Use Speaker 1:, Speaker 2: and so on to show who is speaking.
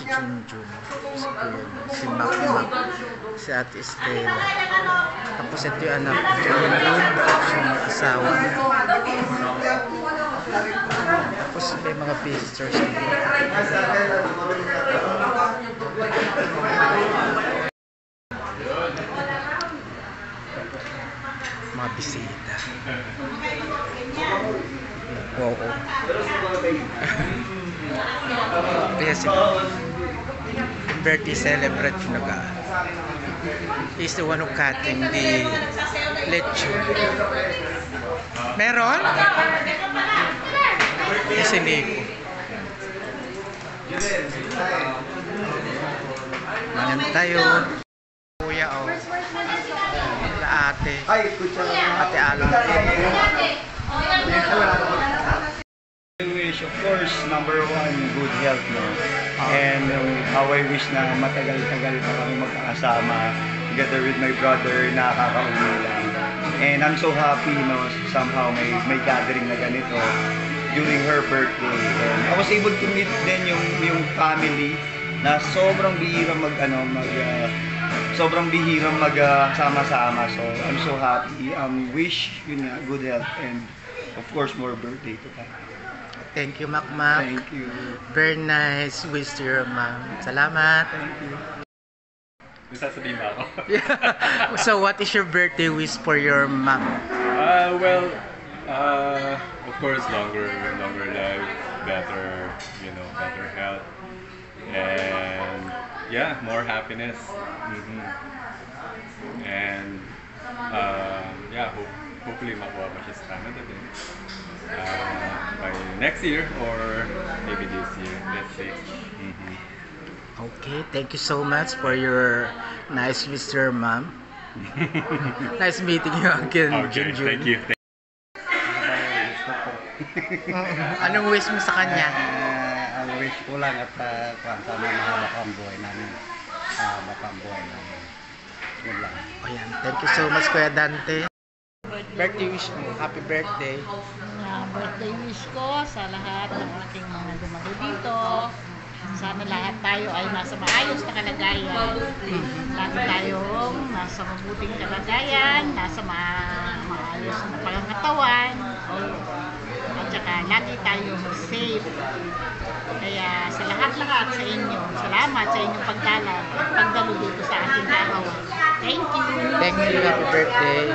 Speaker 1: Junjun, si Kuya, si Makmak, si Ate Estela. Tapos ito yung anak ko, yung asawa. Tapos may mga visitors dito. Mga bisita. Wow. Kaya si birthday celebrant naga. He's the one who cutting the lechon. Meron? Si Nico. Manan tayo. Kuya o. Ate. Ate Alan.
Speaker 2: I wish, of course, number one, good health, no? And how I wish na matagal-tagal pa kami magkakasama together with my brother, nakakauwi lang. And I'm so happy, no, somehow may gathering na ganito during her birthday. And I was able to meet din yung family na sobrang bihirang magsama-sama. So I'm so happy. Wish yun nga, good health and of course more birthday to come.
Speaker 1: Thank you, Makmak.
Speaker 2: Thank you.
Speaker 1: Very nice wish to your mom. Salamat.
Speaker 2: Thank you.
Speaker 3: May sasabihin ba ako?
Speaker 1: So, what is your birthday wish for your mom?
Speaker 3: Of course, longer life, better health, and yeah, more happiness. And hopefully makuha pa siya sa Canada din. By next year or maybe this year, let's see.
Speaker 1: Okay, thank you so much for your nice wish to your mom. Nice meeting you again,
Speaker 3: Okay,
Speaker 1: Junjun.
Speaker 3: thank you.
Speaker 1: Anong wish mo sa kanya?
Speaker 2: Ang wish ko lang at sana mahaba ang buhay namin. Yun lang.
Speaker 1: O yan, thank you so much, Kuya Dante. Birthday wish mo. Happy birthday.
Speaker 4: Birthday wish ko sa lahat ng aking mga dumalo dito. Sana lahat tayo ay nasa maayos na kalagayan. Lagi tayong nasa mabuting kalagayan, nasa maayos na pangangatawan. At saka lagi tayong safe. Kaya sa lahat-lahat sa inyo, salamat sa inyong pagdalo dito sa ating arawan. Thank you!
Speaker 1: Thank you. Happy birthday.